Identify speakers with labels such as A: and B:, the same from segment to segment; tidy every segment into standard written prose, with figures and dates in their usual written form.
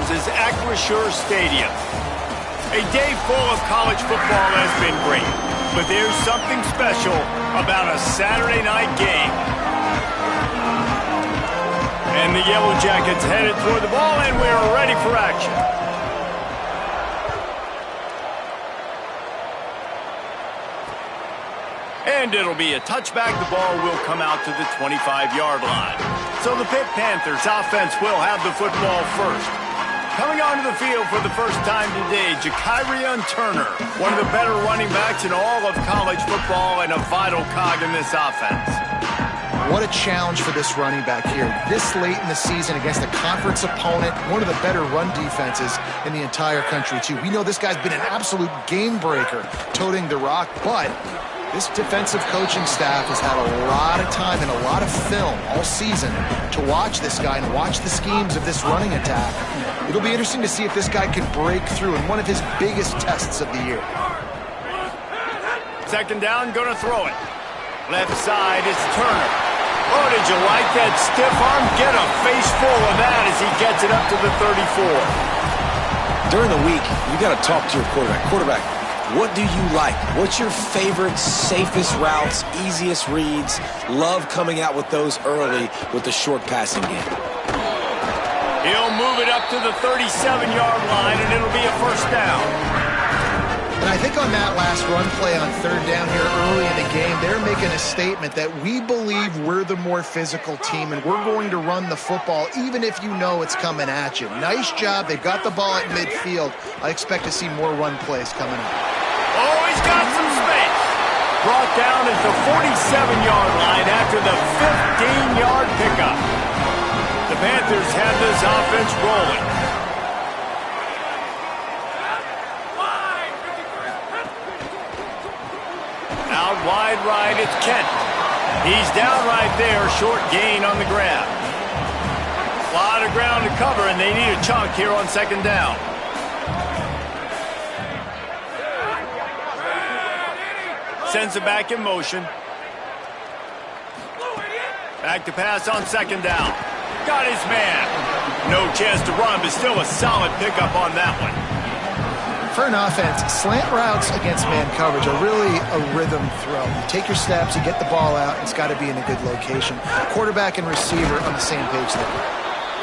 A: Panthers is Acrisure Stadium. A day full of college football has been great, but there's something special about a Saturday night game. And the Yellow Jackets headed toward the ball, and we're ready for action. And it'll be a touchback. The ball will come out to the 25-yard line. So the Pitt Panthers offense will have the football first. Coming onto the field for the first time today, Ja'Kyrion Turner, one of the better running backs in all of college football and a vital cog in this offense.
B: What a challenge for this running back here. This late in the season against a conference opponent, one of the better run defenses in the entire country, too. We know this guy's been an absolute game breaker toting the rock, but this defensive coaching staff has had a lot of time and a lot of film all season to watch this guy and watch the schemes of this running attack. It'll be interesting to see if this guy can break through in one of his biggest tests of the year.
A: Second down, gonna throw it. Left side, it's Turner. Oh, did you like that stiff arm? Get a face full of that as he gets it up to the 34.
C: During the week, you got to talk to your quarterback. Quarterback, what do you like? What's your favorite, safest routes, easiest reads? Love coming out with those early with the short passing game.
A: He'll move it up to the 37-yard line, and it'll be a first down.
B: And I think on that last run play on third down here early in the game, they're making a statement that we believe we're the more physical team and we're going to run the football even if you know it's coming at you. Nice job. They've got the ball at midfield. I expect to see more run plays coming up.
A: Oh, he's got some space. Brought down at the 47-yard line after the 15-yard pickup. The Panthers have this offense rolling. Out wide right, it's Kent. He's down right there, short gain on the grab. A lot of ground to cover, and they need a chunk here on second down. Sends it back in motion. Back to pass on second down. Got his man. No chance to run, but still a solid pickup on that one.
B: For an offense, slant routes against man coverage are really a rhythm throw. You take your steps, you get the ball out, it's got to be in a good location. Quarterback and receiver on the same page there.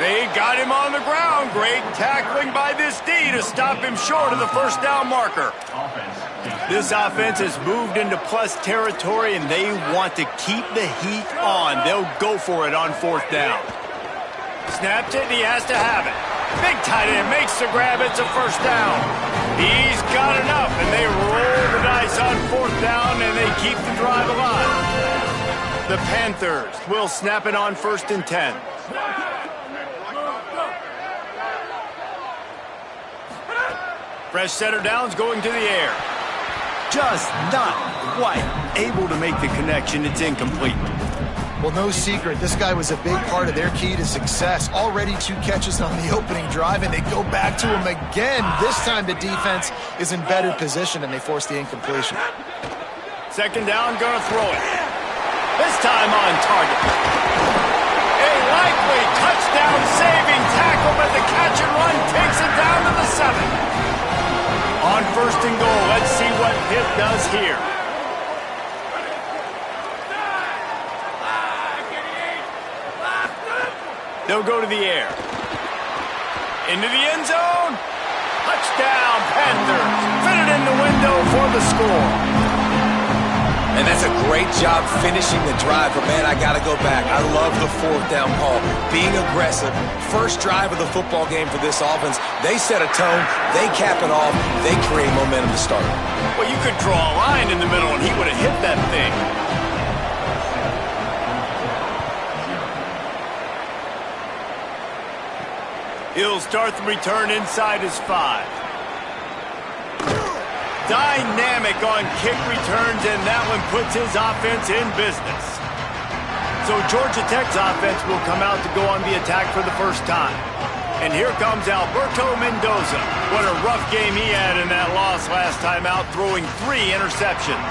A: They got him on the ground. Great tackling by this D to stop him short of the first down marker. This offense has moved into plus territory, and they want to keep the heat on. They'll go for it on fourth down. Snapped it, and he has to have it. Big tight end makes the grab. It's a first down. He's got enough, and they roll the dice on fourth down, and they keep the drive alive. The Panthers will snap it on 1st and 10. Fresh center downs going to the air. Just not quite able to make the connection. It's incomplete.
B: Well, no secret, this guy was a big part of their key to success. Already 2 catches on the opening drive, and they go back to him again. This time the defense is in better position, and they force the incompletion.
A: Second down, gonna throw it. This time on target. A likely touchdown-saving tackle, but the catch and run takes it down to the 7. On 1st and goal, let's see what Pitt does here. They'll go to the air. Into the end zone. Touchdown, Panthers. Fit it in the window for the score.
C: And that's a great job finishing the drive, but man, I got to go back. I love the fourth down call. Being aggressive. First drive of the football game for this offense. They set a tone. They cap it off. They create momentum to start.
A: Well, you could draw a line in the middle, and he would have hit that thing. He'll start the return inside his 5. Dynamic on kick returns, and that one puts his offense in business. So Georgia Tech's offense will come out to go on the attack for the first time. And here comes Alberto Mendoza. What a rough game he had in that loss last time out, throwing 3 interceptions.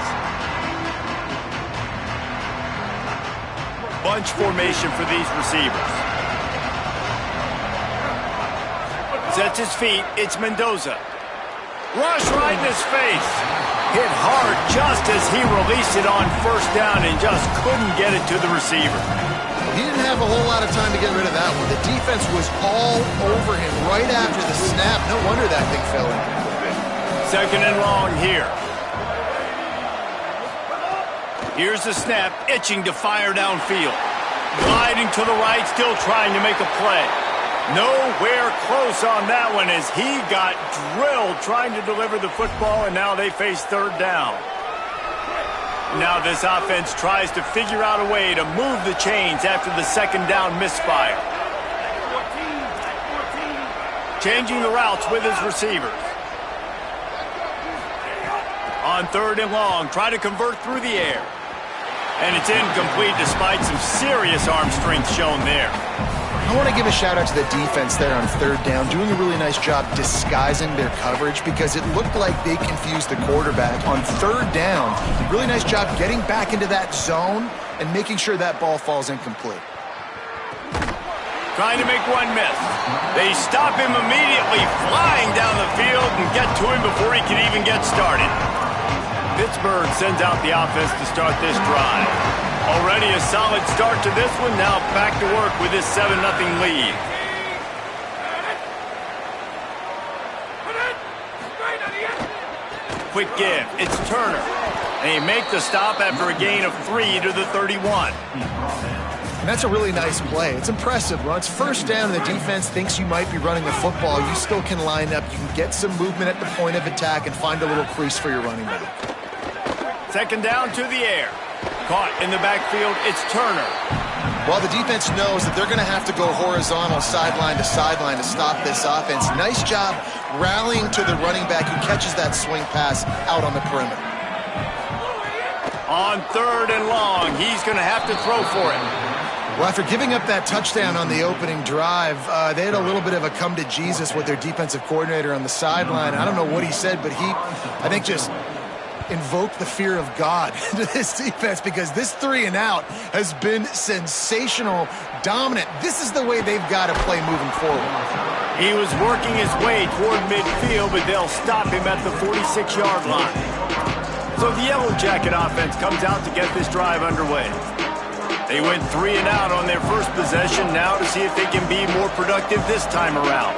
A: Bunch formation for these receivers. Sets his feet. It's Mendoza. Rush right in his face. Hit hard just as he released it on first down and just couldn't get it to the receiver.
B: He didn't have a whole lot of time to get rid of that one. The defense was all over him right after the snap. No wonder that thing fell in.
A: Second and long here. Here's the snap, itching to fire downfield. Gliding to the right, still trying to make a play. Nowhere close on that one as he got drilled trying to deliver the football, and now they face third down. Now this offense tries to figure out a way to move the chains after the second down misfire. Changing the routes with his receivers. On third and long, try to convert through the air. And it's incomplete despite some serious arm strength shown there.
B: I want to give a shout out to the defense there on third down, doing a really nice job disguising their coverage because it looked like they confused the quarterback on third down. Really nice job getting back into that zone and making sure that ball falls incomplete.
A: Trying to make one miss. They stop him immediately, flying down the field and get to him before he can even get started. Pittsburgh sends out the offense to start this drive. Already a solid start to this one. Now back to work with this 7-0 lead. Quick give. It's Turner. And he make the stop after a gain of 3 to the 31.
B: And that's a really nice play. It's impressive. When it's first down and the defense thinks you might be running the football, you still can line up. You can get some movement at the point of attack and find a little crease for your running back.
A: Second down to the air. Caught in the backfield, it's Turner.
B: Well, the defense knows that they're going to have to go horizontal sideline to stop this offense. Nice job rallying to the running back who catches that swing pass out on the perimeter.
A: On third and long, he's going to have to throw for it.
B: Well, after giving up that touchdown on the opening drive, they had a little bit of a come to Jesus with their defensive coordinator on the sideline. I don't know what he said, but I think, just invoked the fear of God into this defense because this 3-and-out has been sensational, dominant. This is the way they've got to play moving forward.
A: He was working his way toward midfield, but they'll stop him at the 46-yard line. So the Yellow Jacket offense comes out to get this drive underway. They went 3-and-out on their first possession, now to see if they can be more productive this time around.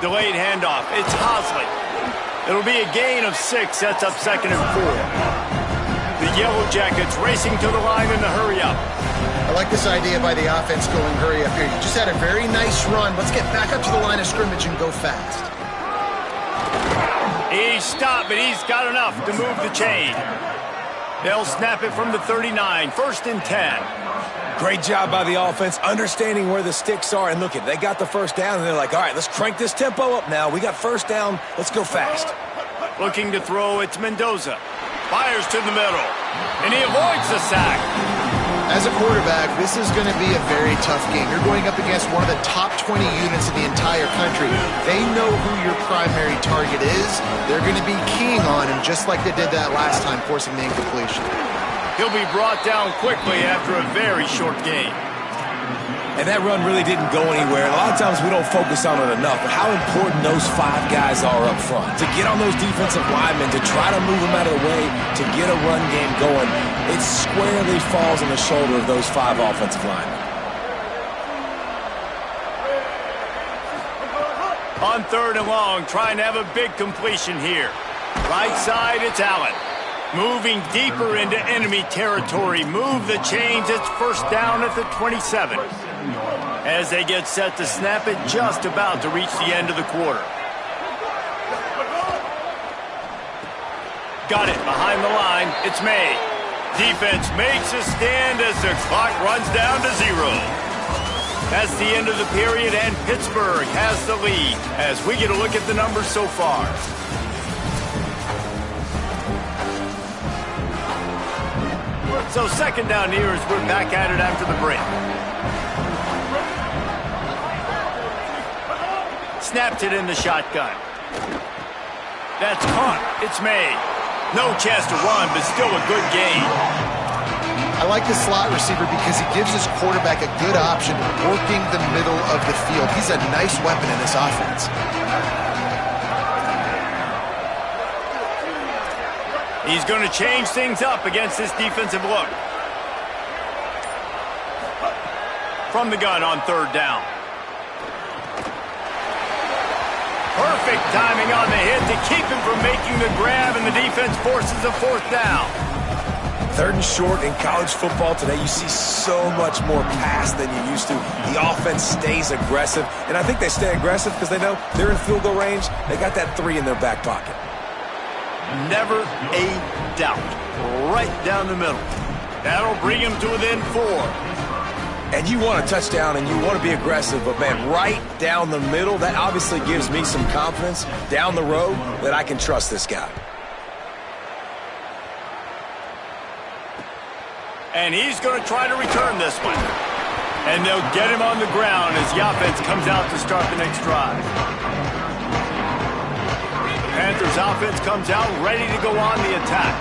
A: Delayed handoff. It's Hosley. It'll be a gain of 6, sets up second and 4. The Yellow Jackets racing to the line in the hurry-up.
B: I like this idea by the offense going hurry-up here. You just had a very nice run. Let's get back up to the line of scrimmage and go fast.
A: He's stopped, but he's got enough to move the chain. They'll snap it from the 39, first and 10.
C: Great job by the offense, understanding where the sticks are. And look, they got the first down, and they're like, all right, let's crank this tempo up now. We got first down. Let's go fast.
A: Looking to throw, it's Mendoza. Fires to the middle, and he avoids the sack.
B: As a quarterback, this is going to be a very tough game. You're going up against one of the top 20 units in the entire country. They know who your primary target is. They're going to be keying on him, just like they did that last time, forcing the incompletion.
A: He'll be brought down quickly after a very short game.
C: And that run really didn't go anywhere. A lot of times we don't focus on it enough, but how important those 5 guys are up front. To get on those defensive linemen, to try to move them out of the way, to get a run game going, it squarely falls on the shoulder of those 5 offensive linemen.
A: On third and long, trying to have a big completion here. Right side, it's Allen. Moving deeper into enemy territory. Move the chains. It's first down at the 27. As they get set to snap it, just about to reach the end of the quarter. Got it behind the line. It's May. Defense makes a stand as the clock runs down to 0. That's the end of the period, and Pittsburgh has the lead as we get a look at the numbers so far. So second down here as we're back at it after the break. Snapped it in the shotgun. That's caught. It's May. No chance to run, but still a good gain.
B: I like the slot receiver because he gives his quarterback a good option working the middle of the field. He's a nice weapon in this offense.
A: He's going to change things up against this defensive look. From the gun on third down. Perfect timing on the hit to keep him from making the grab, and the defense forces a fourth down.
C: Third and short in college football today, you see so much more pass than you used to. The offense stays aggressive, and I think they stay aggressive because they know they're in field goal range. They got that 3 in their back pocket.
A: Never a doubt. Right down the middle. That'll bring him to within 4.
C: And you want a touchdown and you want to be aggressive, but man, right down the middle, that obviously gives me some confidence down the road that I can trust this guy.
A: And he's going to try to return this one. And they'll get him on the ground as the offense comes out to start the next drive. The Panthers offense comes out ready to go on the attack.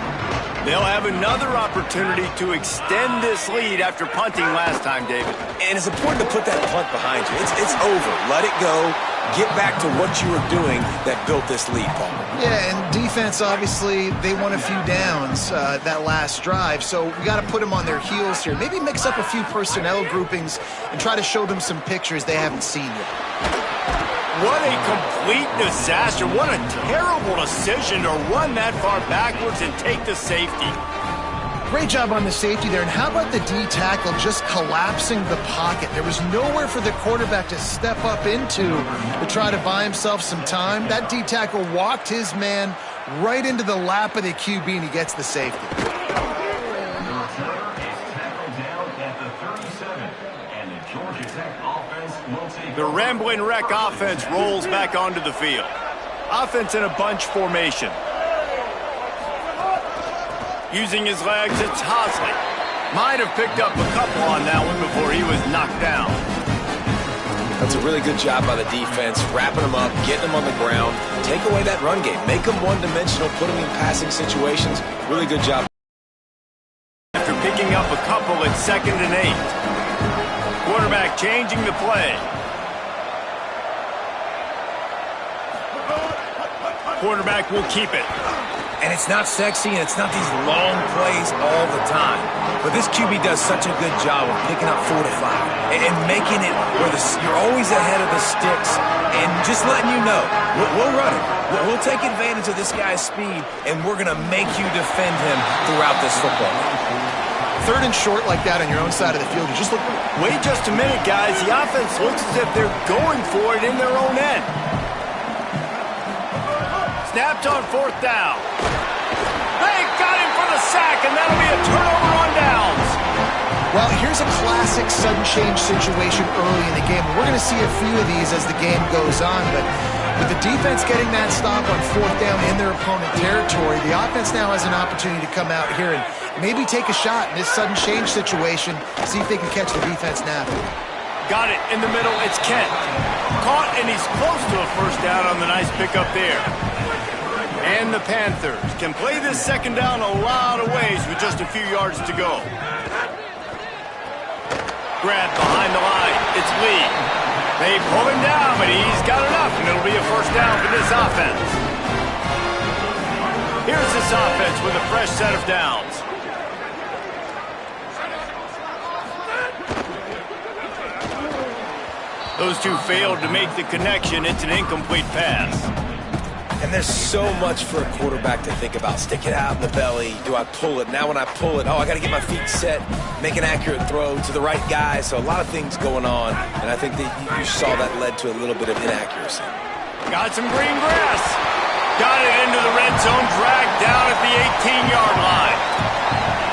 A: They'll have another opportunity to extend this lead after punting last time, David.
C: And it's important to put that punt behind you. It's over. Let it go. Get back to what you were doing that built this lead, Paul.
B: Yeah, and defense, obviously, they won a few downs that last drive, so we got to put them on their heels here. Maybe mix up a few personnel groupings and try to show them some pictures they haven't seen yet.
A: What a complete disaster. What a terrible decision to run that far backwards and take the safety.
B: Great job on the safety there. And how about the D tackle just collapsing the pocket? There was nowhere for the quarterback to step up into to try to buy himself some time. That D tackle walked his man right into the lap of the QB, and he gets the safety.
A: The Rambling Wreck offense rolls back onto the field. Offense in a bunch formation. Using his legs, it's Hosley. Might have picked up a couple on that one before he was knocked down.
C: That's a really good job by the defense, wrapping them up, getting them on the ground. Take away that run game. Make them one-dimensional, put them in passing situations. Really good job.
A: After picking up a couple at 2nd and 8. Quarterback changing the play. Quarterback will keep it.
C: And it's not sexy, and it's not these long plays all the time. But this QB does such a good job of picking up 4 to 5 and making it where you're always ahead of the sticks and just letting you know, we'll run it. We'll take advantage of this guy's speed, and we're going to make you defend him throughout this football game.
B: 3rd and short like that on your own side of the field, you just look.
A: Wait just a minute, guys. The offense looks as if they're going for it in their own end. Snapped on 4th down. They got him for the sack, and that'll be a turnover on downs.
B: Well, here's a classic sudden change situation early in the game. We're going to see a few of these as the game goes on, but with the defense getting that stop on 4th down in their opponent territory, the offense now has an opportunity to come out here and maybe take a shot in this sudden change situation, see if they can catch the defense napping.
A: Got it in the middle. It's Kent. Caught, and he's close to a first down on the nice pickup there. And the Panthers can play this 2nd down a lot of ways with just a few yards to go. Grab behind the line. It's Lee. They pull him down, but he's got enough, and it'll be a first down for this offense. Here's this offense with a fresh set of downs. Those two failed to make the connection. It's an incomplete pass.
C: And there's so much for a quarterback to think about. Stick it out in the belly. Do I pull it? Now when I pull it, I got to get my feet set, make an accurate throw to the right guy. So a lot of things going on, and I think that you saw that led to a little bit of inaccuracy.
A: Got some green grass. Got it into the red zone, dragged down at the 18-yard line.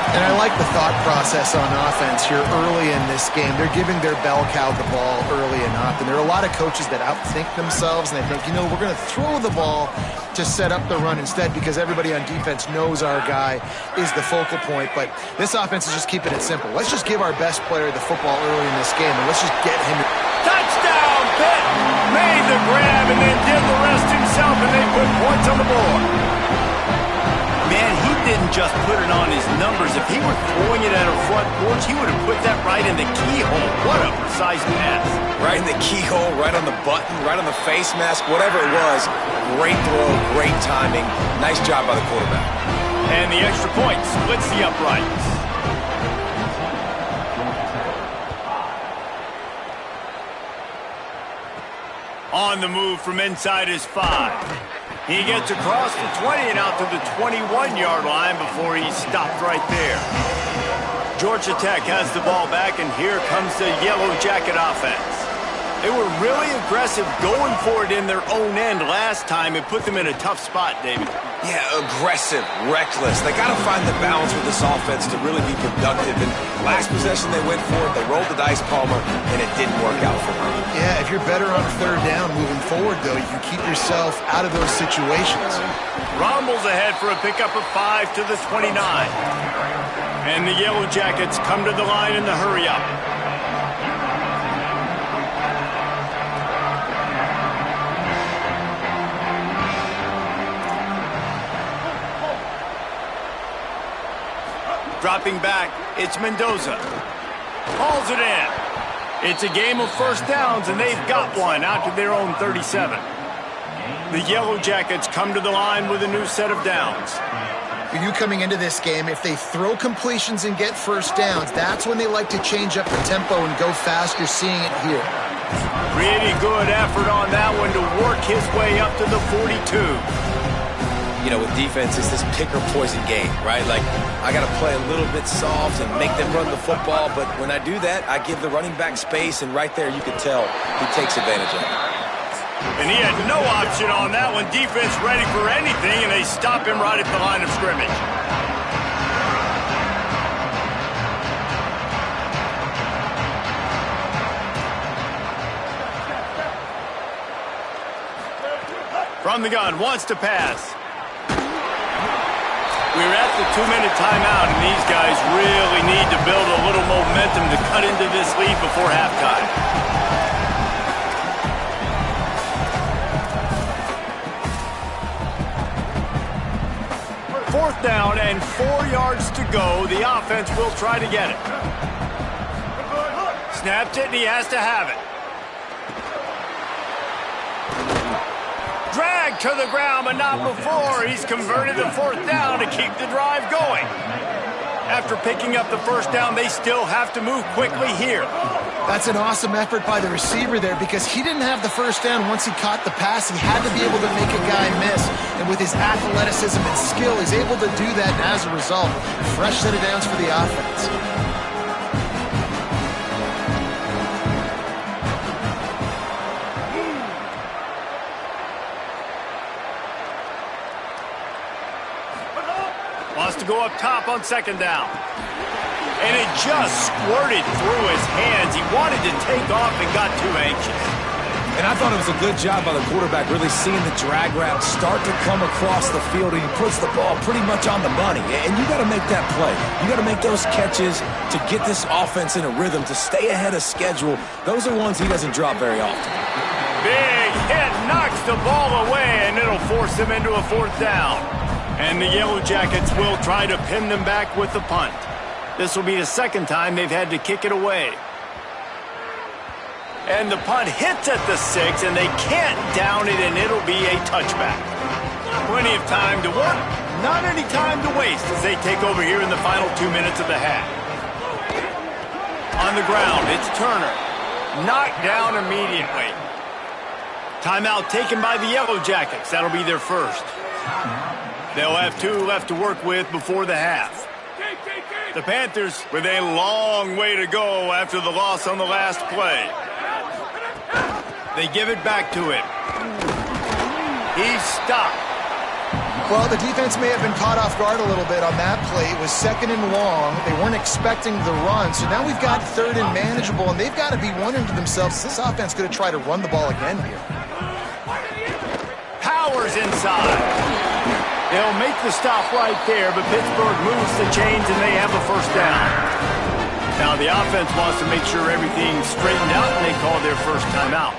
B: And I like the thought process on offense here early in this game. They're giving their bell cow the ball early enough. And there are a lot of coaches that outthink themselves, and they think, we're going to throw the ball to set up the run instead because everybody on defense knows our guy is the focal point. But this offense is just keeping it simple. Let's just give our best player the football early in this game, and let's just get him.
A: Touchdown! Pitt made the grab and then did the rest himself, and they put points on the board. Man, he did didn't just put it on his numbers. If he were throwing it at a front porch, he would have put that right in the keyhole. What a precise pass.
C: Right in the keyhole, right on the button, right on the face mask, whatever it was. Great throw, great timing. Nice job by the quarterback.
A: And the extra point splits the uprights. On the move from inside his 5. He gets across the 20 and out to the 21-yard line before he's stopped right there. Georgia Tech has the ball back, and here comes the Yellow Jacket offense. They were really aggressive going for it in their own end last time. It put them in a tough spot, David.
C: Yeah, aggressive, reckless. They got to find the balance with this offense to really be productive. And last possession they went for it, they rolled the dice, Palmer, and it didn't work out for them.
B: Yeah, if you're better on third down moving forward, though, you can keep yourself out of those situations.
A: Rumbles ahead for a pickup of 5 to the 29. And the Yellow Jackets come to the line in the hurry-up. Dropping back, it's Mendoza. Hauls it in. It's a game of first downs, and they've got one out to their own 37. The Yellow Jackets come to the line with a new set of downs.
B: For you coming into this game, if they throw completions and get first downs, that's when they like to change up the tempo and go fast. You're seeing it here.
A: Pretty good effort on that one to work his way up to the 42.
C: You know, with defense, it's this pick-or-poison game, right? Like, I got to play a little bit soft and make them run the football, but when I do that, I give the running back space, and right there you can tell he takes advantage of it.
A: And he had no option on that one. Defense ready for anything, and they stop him right at the line of scrimmage. From the gun, wants to pass. We're at the 2-minute timeout, and these guys really need to build a little momentum to cut into this lead before halftime. Fourth down and 4 yards to go. The offense will try to get it. Snapped it, and he has to have it. Dragged to the ground, but not before. He's converted the fourth down to keep the drive going. After picking up the first down, they still have to move quickly here.
B: That's an awesome effort by the receiver there because he didn't have the first down once he caught the pass. He had to be able to make a guy miss. And with his athleticism and skill, he's able to do that. And as a result, fresh set of downs for the offense.
A: Wants to go up top on second down. And it just squirted through his hands. He wanted to take off and got too anxious.
C: And I thought it was a good job by the quarterback, really seeing the drag route start to come across the field, and he puts the ball pretty much on the money. And you got to make that play. You got to make those catches to get this offense in a rhythm, to stay ahead of schedule. Those are ones he doesn't drop very often.
A: Big hit, knocks the ball away, and it'll force him into a fourth down. And the Yellow Jackets will try to pin them back with the punt. This will be the second time they've had to kick it away. And the punt hits at the 6, and they can't down it, and it'll be a touchback. Plenty of time to work, not any time to waste as they take over here in the final 2 minutes of the half. On the ground, it's Turner. Knocked down immediately. Timeout taken by the Yellow Jackets. That'll be their first. They'll have 2 left to work with before the half. The Panthers with a long way to go after the loss on the last play. They give it back to him. He's stopped.
B: Well, the defense may have been caught off guard a little bit on that play. It was second and long. They weren't expecting the run. So now we've got third and manageable, and they've got to be wondering to themselves, is this offense going to try to run the ball again here?
A: Powers inside. They'll make the stop right there, but Pittsburgh moves the chains, and they have a first down. Now the offense wants to make sure everything's straightened out, and they call their first timeout.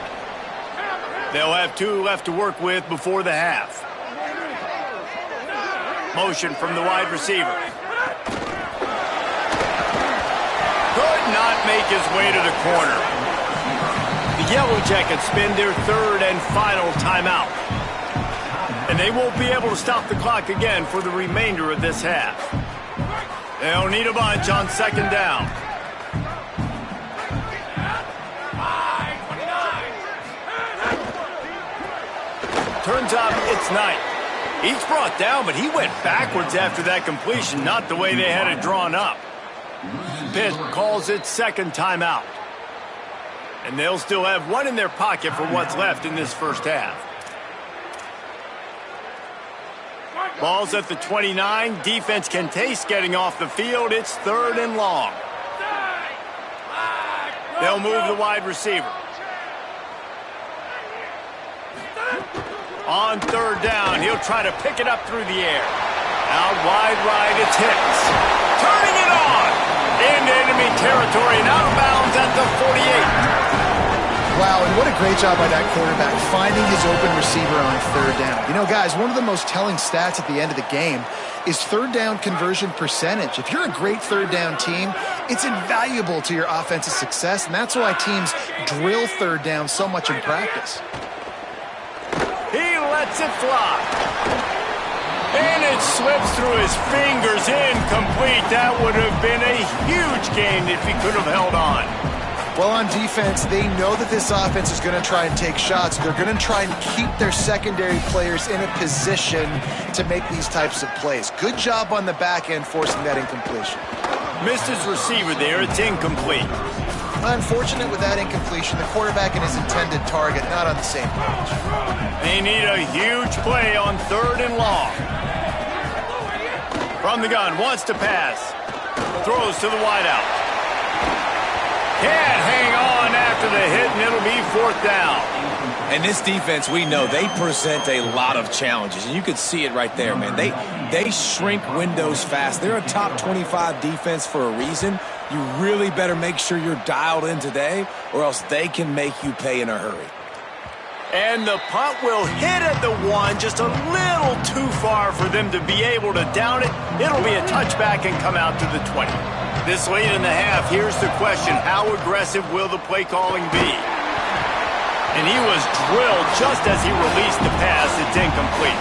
A: They'll have 2 left to work with before the half. Motion from the wide receiver. Could not make his way to the corner. The Yellow Jackets spend their third and final timeout. And they won't be able to stop the clock again for the remainder of this half. They'll need a bunch on second down. Turns out it's Knight. He's brought down, but he went backwards after that completion, not the way they had it drawn up. Pitt calls it second timeout. And they'll still have one in their pocket for what's left in this first half. Ball's at the 29. Defense can taste getting off the field. It's third and long. They'll move the wide receiver. On third down, he'll try to pick it up through the air. Out wide right, it's Hicks. Turning it on! Into enemy territory and out of bounds at the 48.
B: Wow, and what a great job by that quarterback, finding his open receiver on third down. You know, guys, one of the most telling stats at the end of the game is third down conversion percentage. If you're a great third down team, it's invaluable to your offensive success, and that's why teams drill third down so much in practice.
A: He lets it fly. And it slips through his fingers, incomplete. That would have been a huge gain if he could have held on.
B: Well, on defense, they know that this offense is going to try and take shots. They're going to try and keep their secondary players in a position to make these types of plays. Good job on the back end forcing that incompletion.
A: Missed his receiver there. It's incomplete.
B: Unfortunate with that incompletion. The quarterback and his intended target not on the same page.
A: They need a huge play on third and long. From the gun, wants to pass. Throws to the wideout. Can't hang on after the hit, and it'll be fourth down.
C: And this defense, we know, they present a lot of challenges. And you can see it right there, man. They shrink windows fast. They're a top 25 defense for a reason. You really better make sure you're dialed in today, or else they can make you pay in a hurry.
A: And the punt will hit at the 1, just a little too far for them to be able to down it. It'll be a touchback and come out to the 20. This late in the half, here's the question. How aggressive will the play calling be? And he was drilled just as he released the pass. It's incomplete.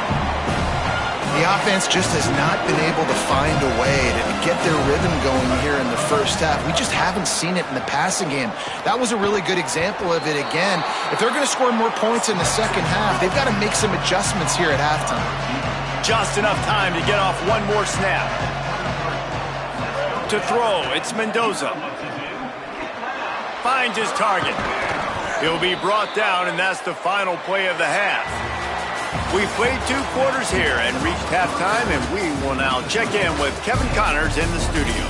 B: The offense just has not been able to find a way to get their rhythm going here in the first half. We just haven't seen it in the passing game. That was a really good example of it again. If they're going to score more points in the second half, they've got to make some adjustments here at halftime.
A: Just enough time to get off one more snap. To throw, it's Mendoza. Finds his target. He'll be brought down, and that's the final play of the half. We've played 2 quarters here and reached halftime, and we will now check in with Kevin Connors in the studio.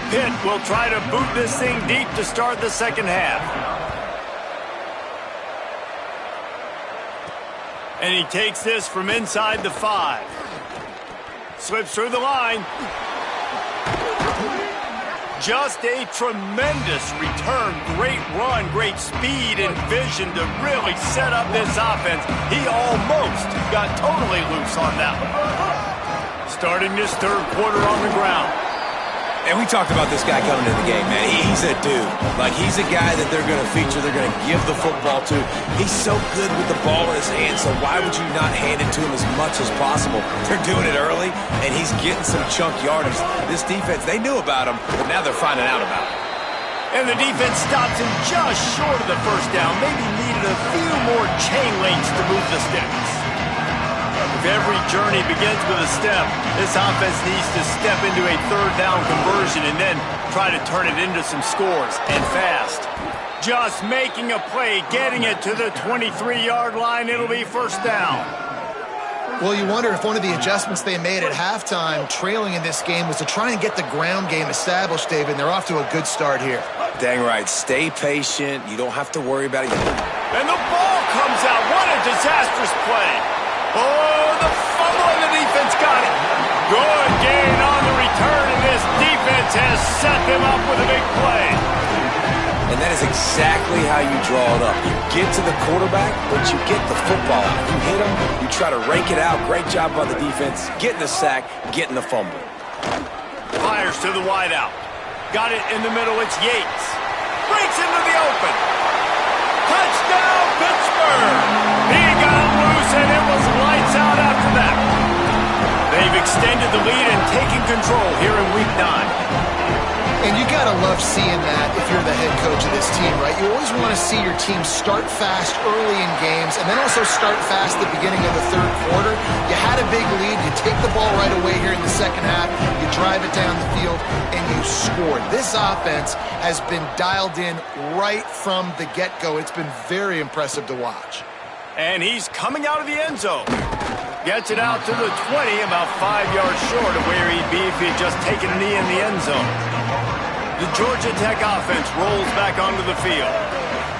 A: Pitt will try to boot this thing deep to start the second half. And he takes this from inside the 5. Slips through the line. Just a tremendous return. Great run, great speed and vision to really set up this offense. He almost got totally loose on that one. Starting this third quarter on the ground.
C: And we talked about this guy coming into the game, man. He's a dude. Like, he's a guy that they're going to feature, they're going to give the football to. He's so good with the ball in his hands, so why would you not hand it to him as much as possible? They're doing it early, and he's getting some chunk yardage. This defense, they knew about him, but now they're finding out about him.
A: And the defense stops him just short of the first down. Maybe needed a few more chain links to move the sticks. If every journey begins with a step, this offense needs to step into a third down conversion and then try to turn it into some scores, and fast. Just making a play, getting it to the 23-yard line. It'll be first down.
B: Well, you wonder if one of the adjustments they made at halftime, trailing in this game, was to try and get the ground game established, David, and they're off to a good start here.
C: Dang right. Stay patient. You don't have to worry about it.
A: And the ball comes out. What a disastrous play. Oh, the fumble, and the defense got it. Good gain on the return, and this defense has set them up with a big play.
C: And that is exactly how you draw it up. You get to the quarterback, but you get the football out. You hit him, you try to rake it out. Great job by the defense. Getting the sack, getting the fumble.
A: Fires to the wideout. Got it in the middle. It's Yates. Breaks into the open. Touchdown, Pittsburgh! He got it loose, and it was lights out after that. They've extended the lead and taken control here in Week 9.
B: And you got to love seeing that if you're the head coach of this team, right? You always want to see your team start fast early in games and then also start fast at the beginning of the third quarter. You had a big lead. You take the ball right away here in the second half. You drive it down the field, and you scored. This offense has been dialed in right from the get-go. It's been very impressive to watch.
A: And he's coming out of the end zone. Gets it out to the 20, about 5 yards short of where he'd be if he had just taken a knee in the end zone. The Georgia Tech offense rolls back onto the field.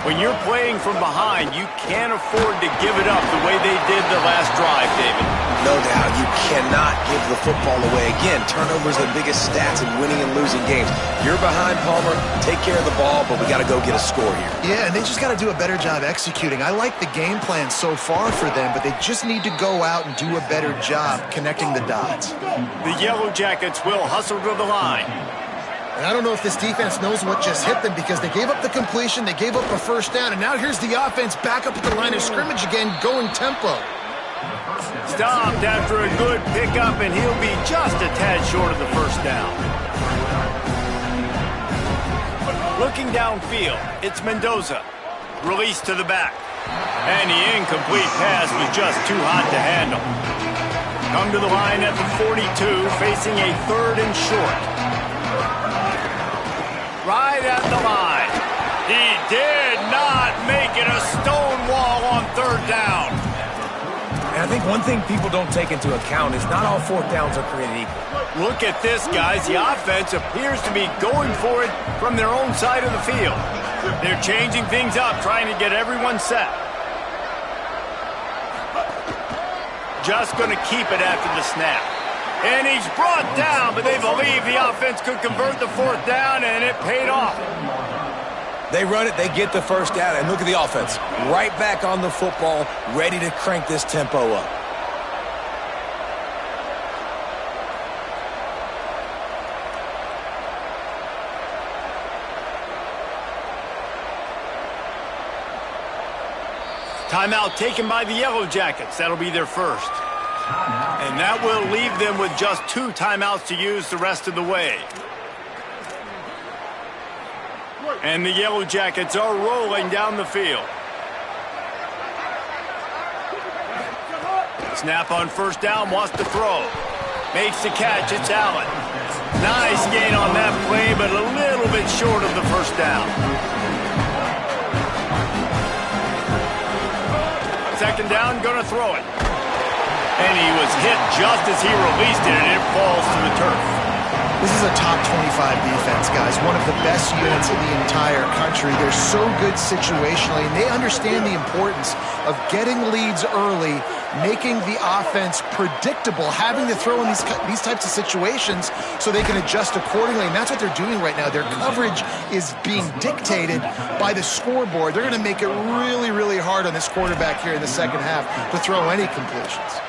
A: When you're playing from behind, you can't afford to give it up the way they did the last drive, David.
C: No doubt. You cannot give the football away. Again, turnovers are the biggest stats in winning and losing games. You're behind, Palmer. Take care of the ball, but we got to go get a score here.
B: Yeah, and they just got to do a better job executing. I like the game plan so far for them, but they just need to go out and do a better job connecting the dots.
A: The Yellow Jackets will hustle to the line.
B: And I don't know if this defense knows what just hit them because they gave up the completion, they gave up a first down, and now here's the offense back up at the line of scrimmage again, going tempo.
A: Stopped after a good pickup, and he'll be just a tad short of the first down. Looking downfield, it's Mendoza. Released to the back. And the incomplete pass was just too hot to handle. Come to the line at the 42, facing a 3rd and short. Right at the line. He did not make it a stone wall on 3rd down.
C: And I think one thing people don't take into account is not all 4th downs are created equal.
A: Look at this, guys. The offense appears to be going for it from their own side of the field. They're changing things up, trying to get everyone set. Just going to keep it after the snap. And he's brought down, but they believe the offense could convert the 4th down, and it paid off.
C: They run it, they get the first down, and look at the offense. Right back on the football, ready to crank this tempo up.
A: Timeout taken by the Yellow Jackets. That'll be their first. And that will leave them with just 2 timeouts to use the rest of the way. And the Yellow Jackets are rolling down the field. Snap on first down, wants to throw. Makes the catch, it's Allen. Nice gain on that play, but a little bit short of the first down. Second down, gonna throw it. And he was hit just as he released it, and it falls to the turf.
B: This is a top 25 defense, guys. One of the best units in the entire country. They're so good situationally, and they understand the importance of getting leads early, making the offense predictable, having to throw in these types of situations so they can adjust accordingly, and that's what they're doing right now. Their coverage is being dictated by the scoreboard. They're going to make it really, really hard on this quarterback here in the second half to throw any completions.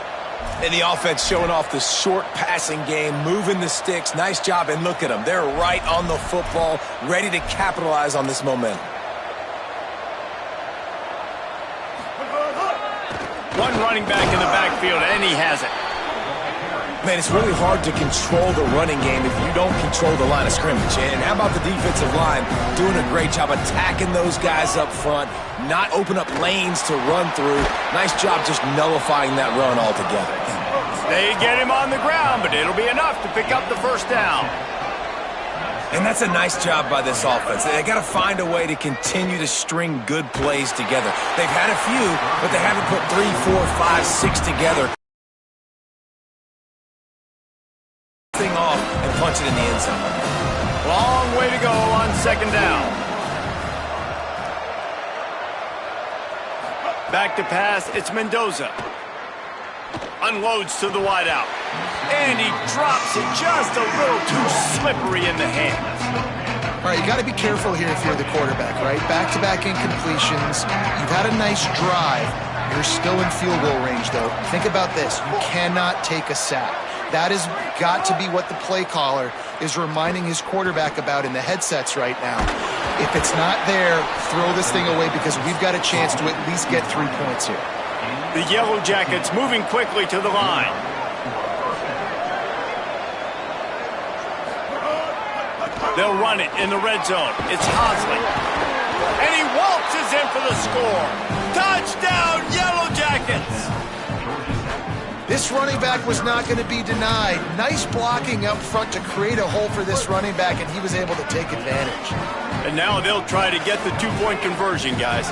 C: And the offense showing off the short passing game, moving the sticks. Nice job, and look at them. They're right on the football, ready to capitalize on this momentum.
A: One running back in the backfield, and he has it.
C: Man, it's really hard to control the running game if you don't control the line of scrimmage. And how about the defensive line doing a great job attacking those guys up front, not open up lanes to run through. Nice job just nullifying that run altogether.
A: They get him on the ground, but it'll be enough to pick up the first down.
C: And that's a nice job by this offense. They got to find a way to continue to string good plays together. They've had a few, but they haven't put 3, 4, 5, 6 together. Thing off and punch it in the end zone.
A: Long way to go on second down. Back to pass, it's Mendoza. Unloads to the wideout. And he drops it just a little too slippery in the hands.
B: All right, you got to be careful here if you're the quarterback, right? Back-to-back incompletions. You've had a nice drive. You're still in field goal range, though. Think about this. You cannot take a sack. That has got to be what the play caller is reminding his quarterback about in the headsets right now. If it's not there, throw this thing away because we've got a chance to at least get 3 points here.
A: The Yellow Jackets moving quickly to the line. They'll run it in the red zone. It's Hosley. And he waltzes in for the score. Touchdown, Yellow Jackets!
B: This running back was not going to be denied. Nice blocking up front to create a hole for this running back, and he was able to take advantage.
A: And now they'll try to get the two-point conversion, guys.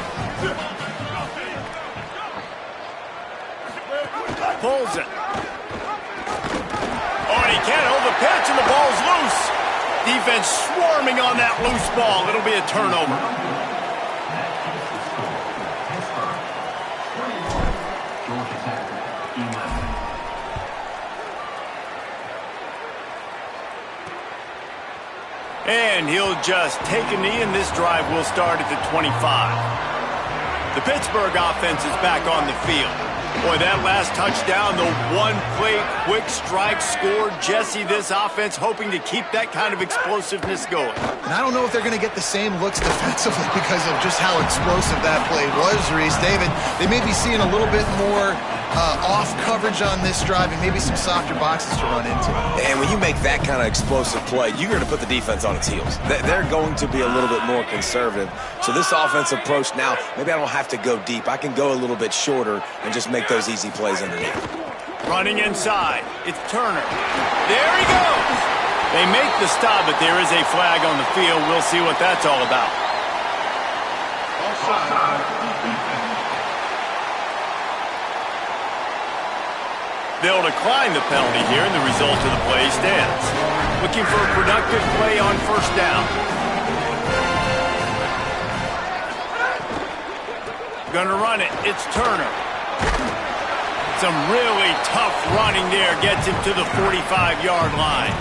A: Pulls it. Oh, and he can't hold the pitch, and the ball's loose. Defense swarming on that loose ball. It'll be a turnover. And he'll just take a knee, and this drive will start at the 25. The Pittsburgh offense is back on the field. Boy, that last touchdown, the one-play quick strike score. Jesse, this offense hoping to keep that kind of explosiveness going.
B: And I don't know if they're going to get the same looks defensively because of just how explosive that play was, Reese. David, they may be seeing a little bit more off coverage on this drive and maybe some softer boxes to run into.
C: And when you make that kind of explosive play, you're going to put the defense on its heels. They're going to be a little bit more conservative. So this offense approach now, maybe I don't have to go deep. I can go a little bit shorter and just make those easy plays underneath.
A: Running inside. It's Turner. There he goes. They make the stop, but there is a flag on the field. We'll see what that's all about. They'll decline the penalty here, and the result of the play stands. Looking for a productive play on first down. Gonna run it. It's Turner. Some really tough running there. Gets him to the 45-yard line.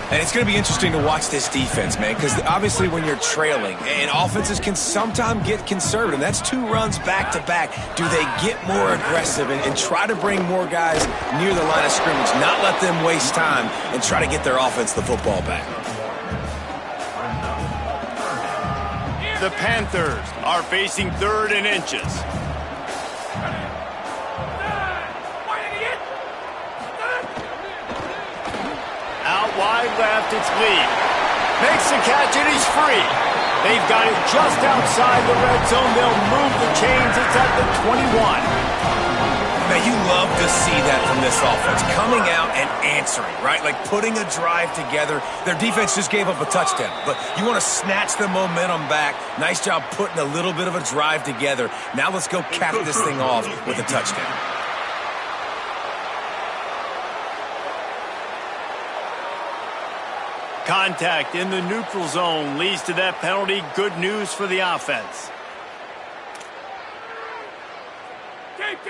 C: And it's going to be interesting to watch this defense, man, because obviously when you're trailing, and offenses can sometimes get conservative. That's 2 runs back-to-back. Do they get more aggressive and try to bring more guys near the line of scrimmage, not let them waste time, and try to get their offense the football back?
A: The Panthers are facing 3rd and inches. Out wide left, it's Lee. Makes the catch, and he's free. They've got it just outside the red zone. They'll move the chains. It's at the 21.
C: Man, you love to see that from this offense. Coming out and answering, right? Like putting a drive together. Their defense just gave up a touchdown, but you want to snatch the momentum back. Nice job putting a little bit of a drive together. Now let's go cap this thing off with a touchdown.
A: Contact in the neutral zone leads to that penalty. Good news for the offense.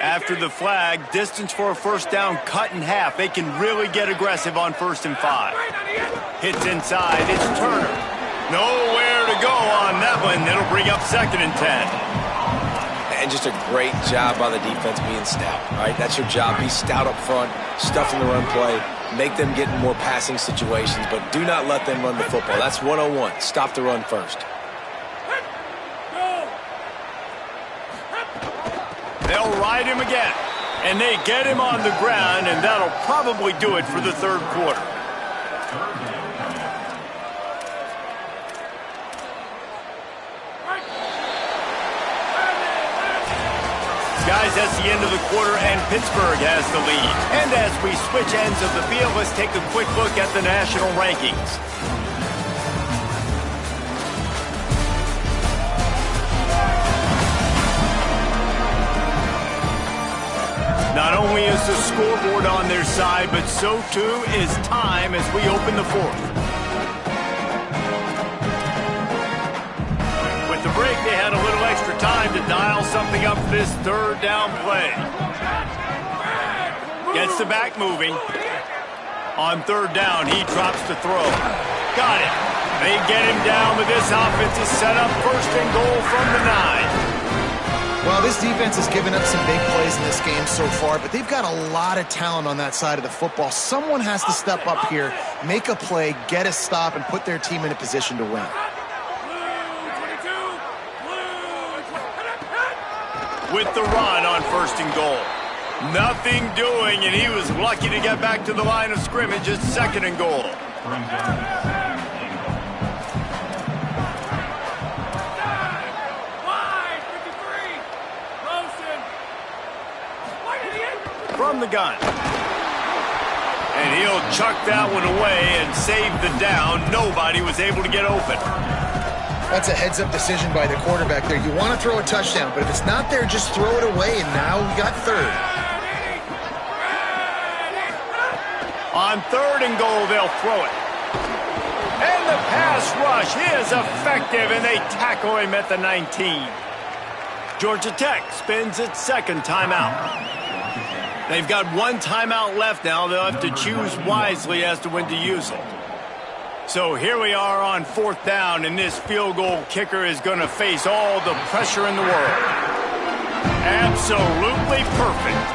A: After the flag, distance for a first down cut in half. They can really get aggressive on 1st and 5. Hits inside. It's Turner. Nowhere to go on that one. It'll bring up 2nd and 10.
C: And just a great job by the defense being stout, right? That's your job. Be stout up front, stuff in the run play, make them get in more passing situations, but do not let them run the football. That's 101. Stop the run first.
A: They'll ride him again, and they get him on the ground, and that'll probably do it for the 3rd quarter. Guys, that's the end of the quarter, and Pittsburgh has the lead. And as we switch ends of the field, let's take a quick look at the national rankings. Not only is the scoreboard on their side, but so too is time as we open the 4th. With the break, they had a little extra time to dial something up for this 3rd down play. Gets the back moving. On 3rd down, he drops the throw. Got it. They get him down, but this offense is set up first and goal from the 9.
B: Well, this defense has given up some big plays in this game so far, but they've got a lot of talent on that side of the football. Someone has to step up here, make a play, get a stop, and put their team in a position to win.
A: With the run on first and goal. Nothing doing, and he was lucky to get back to the line of scrimmage at second and goal. From the gun. And he'll chuck that one away and save the down. Nobody was able to get open.
B: That's a heads-up decision by the quarterback there. You want to throw a touchdown, but if it's not there, just throw it away, and now we got third.
A: On third and goal, they'll throw it. And the pass rush is effective, and they tackle him at the 19. Georgia Tech spends its second timeout. They've got one timeout left now. They'll have to choose wisely as to when to use it. So here we are on fourth down, and this field goal kicker is going to face all the pressure in the world. Absolutely perfect.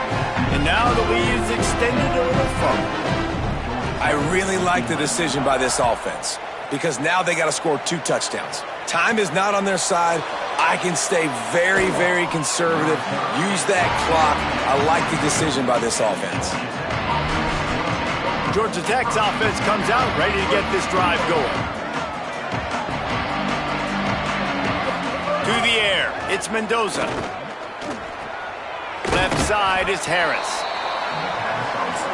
A: And now the lead is extended a little further.
C: I really like the decision by this offense because now they got to score 2 touchdowns. Time is not on their side. I can stay very, very conservative. Use that clock. I like the decision by this offense.
A: Georgia Tech's offense comes out ready to get this drive going. To the air, it's Mendoza. Left side is Harris.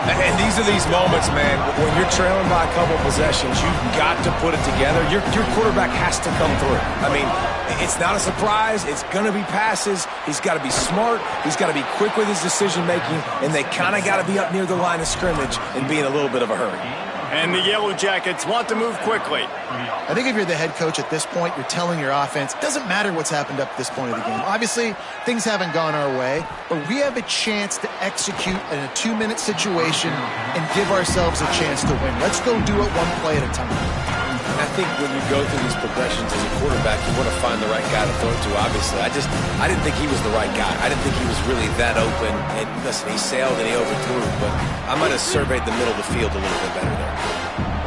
C: And these are these moments, man, when you're trailing by a couple possessions, you've got to put it together. Your quarterback has to come through. I mean, it's not a surprise. It's going to be passes. He's got to be smart. He's got to be quick with his decision-making, and they kind of got to be up near the line of scrimmage and be in a little bit of a hurry.
A: And the Yellow Jackets want to move quickly.
B: I think if you're the head coach at this point, you're telling your offense, it doesn't matter what's happened up to this point of the game. Obviously, things haven't gone our way, but we have a chance to execute in a 2-minute situation and give ourselves a chance to win. Let's go do it one play at a time.
C: I think when you go through these progressions as a quarterback, you want to find the right guy to throw it to, obviously. I didn't think he was the right guy. I didn't think he was really that open. And listen, he sailed and he overthrew, but I might have surveyed the middle of the field a little bit better there.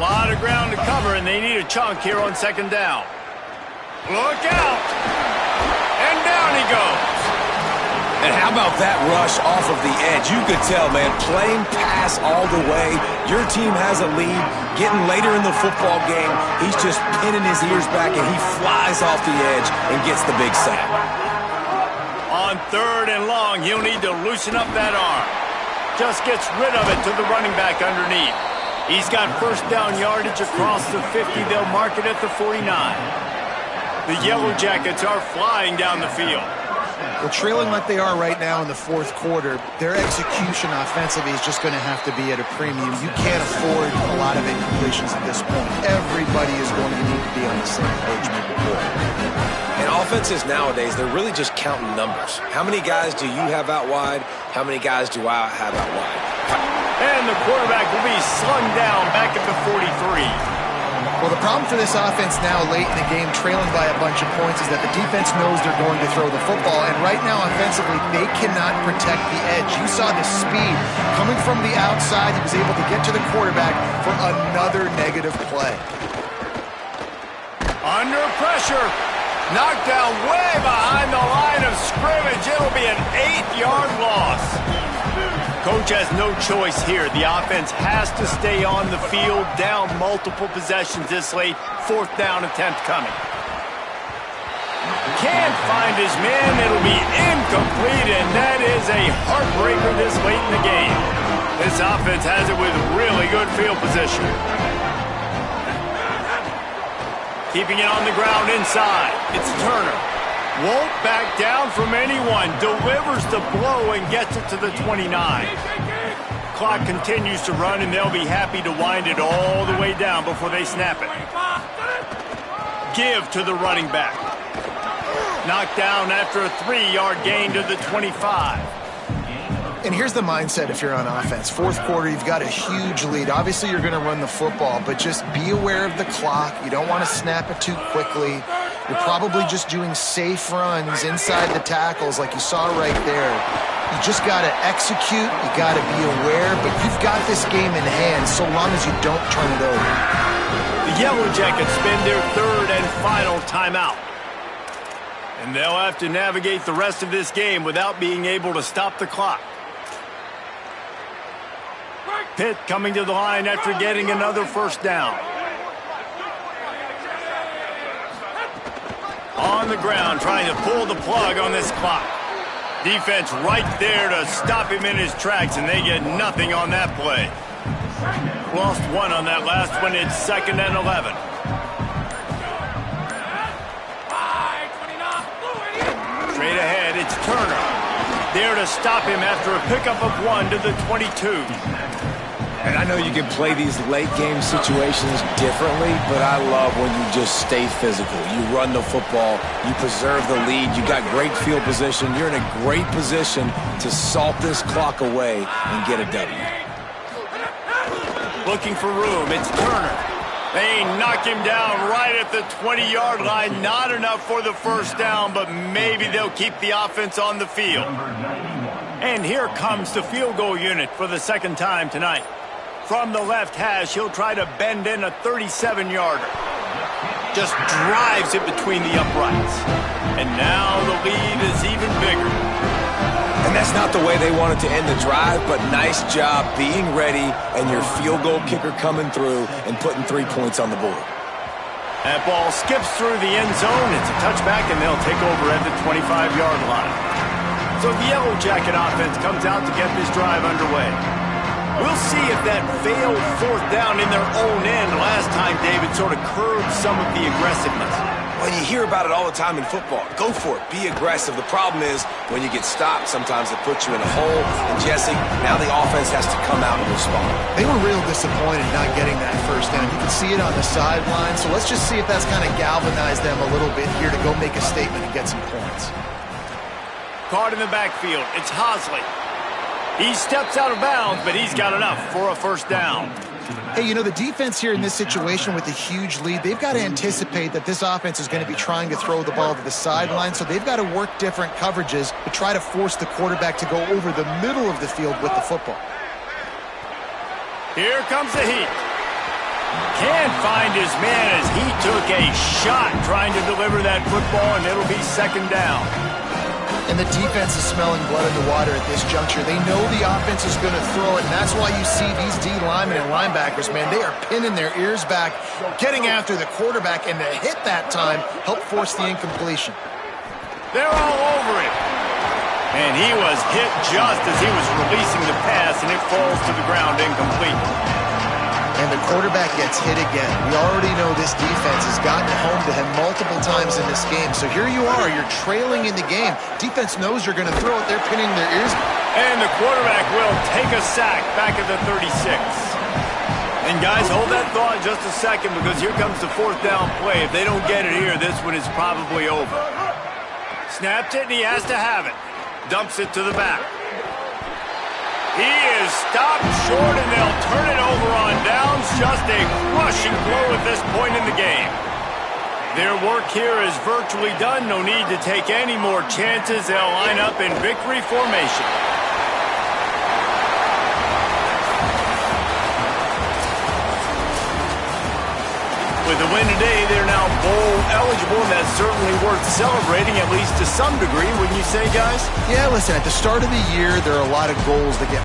A: A lot of ground to cover, and they need a chunk here on second down. Look out! And down he goes.
C: And how about that rush off of the edge? You could tell, man, plain pass all the way. Your team has a lead. Getting later in the football game, he's just pinning his ears back, and he flies off the edge and gets the big sack.
A: On third and long, he'll need to loosen up that arm. Just gets rid of it to the running back underneath. He's got first down yardage across the 50. They'll mark it at the 49. The Yellow Jackets are flying down the field.
B: Well, trailing like they are right now in the fourth quarter, their execution offensively is just going to have to be at a premium. You can't afford a lot of incompletions at this point. Everybody is going to need to be on the same page moving forward.
C: And offenses nowadays, they're really just counting numbers. How many guys do you have out wide? How many guys do I have out wide?
A: And the quarterback will be slung down back at the 43.
B: Well, the problem for this offense now late in the game, trailing by a bunch of points, is that the defense knows they're going to throw the football. And right now, offensively, they cannot protect the edge. You saw the speed coming from the outside. He was able to get to the quarterback for another negative play.
A: Under pressure. Knocked down way behind the line of scrimmage. It'll be an 8-yard loss. Coach has no choice here. The offense has to stay on the field, down multiple possessions this late. Fourth down attempt coming. Can't find his man. It'll be incomplete, and that is a heartbreaker this late in the game. This offense has it with really good field position. Keeping it on the ground inside. It's Turner. Won't back down from anyone. Delivers the blow and gets it to the 29. Clock continues to run, and they'll be happy to wind it all the way down before they snap it. Give to the running back. Knocked down after a 3-yard gain to the 25.
B: And here's the mindset if you're on offense. Fourth quarter, you've got a huge lead. Obviously, you're going to run the football, but just be aware of the clock. You don't want to snap it too quickly. You're probably just doing safe runs inside the tackles like you saw right there. You just got to execute. You got to be aware, but you've got this game in hand so long as you don't turn it over.
A: The Yellow Jackets spend their third and final timeout. And they'll have to navigate the rest of this game without being able to stop the clock. Pitt coming to the line after getting another first down. On the ground, trying to pull the plug on this clock. Defense right there to stop him in his tracks, and they get nothing on that play. Lost one on that last one. It's 2nd and 11. Straight ahead, it's Turner. There to stop him after a pickup of 1 to the 22.
C: And I know you can play these late-game situations differently, but I love when you just stay physical. You run the football, you preserve the lead, you got great field position, you're in a great position to salt this clock away and get a W.
A: Looking for room, it's Turner. They knock him down right at the 20-yard line. Not enough for the first down, but maybe they'll keep the offense on the field. And here comes the field goal unit for the second time tonight. From the left hash, he'll try to bend in a 37-yarder. Just drives it between the uprights. And now the lead is even bigger.
C: And that's not the way they wanted to end the drive, but nice job being ready and your field goal kicker coming through and putting 3 points on the board.
A: That ball skips through the end zone. It's a touchback, and they'll take over at the 25-yard line. So the Yellow Jacket offense comes out to get this drive underway. We'll see if that failed fourth down in their own end last time, David, sort of curbed some of the aggressiveness.
C: Well, you hear about it all the time in football. Go for it. Be aggressive. The problem is when you get stopped, sometimes it puts you in a hole. And, Jesse, now the offense has to come out and respond.
B: They were real disappointed not getting that first down. You can see it on the sideline. So let's just see if that's kind of galvanized them a little bit here to go make a statement and get some points.
A: Caught in the backfield. It's Hosley. He steps out of bounds, but he's got enough for a first down.
B: Hey, you know, the defense here in this situation with a huge lead, they've got to anticipate that this offense is going to be trying to throw the ball to the sideline, so they've got to work different coverages to try to force the quarterback to go over the middle of the field with the football.
A: Here comes the heat. Can't find his man as he took a shot trying to deliver that football, and it'll be second down.
B: And the defense is smelling blood in the water at this juncture. They know the offense is going to throw it, and that's why you see these D linemen and linebackers, man, they are pinning their ears back, getting after the quarterback, and the hit that time helped force the incompletion.
A: They're all over him. And he was hit just as he was releasing the pass, and it falls to the ground incomplete.
B: And the quarterback gets hit again. We already know this defense has gotten home to him multiple times in this game. So here you are, you're trailing in the game. Defense knows you're going to throw it. They're pinning their ears.
A: And the quarterback will take a sack back at the 36. And guys, hold that thought just a second, because here comes the fourth down play. If they don't get it here, this one is probably over. Snapped it, and he has to have it. Dumps it to the back. He is stopped short, and they'll turn it over on downs. Just a crushing blow at this point in the game. Their work here is virtually done. No need to take any more chances. They'll line up in victory formation. With the win today, they're now bowl eligible, and that's certainly worth celebrating, at least to some degree, wouldn't you say, guys?
B: Yeah, listen, at the start of the year, there are a lot of goals that get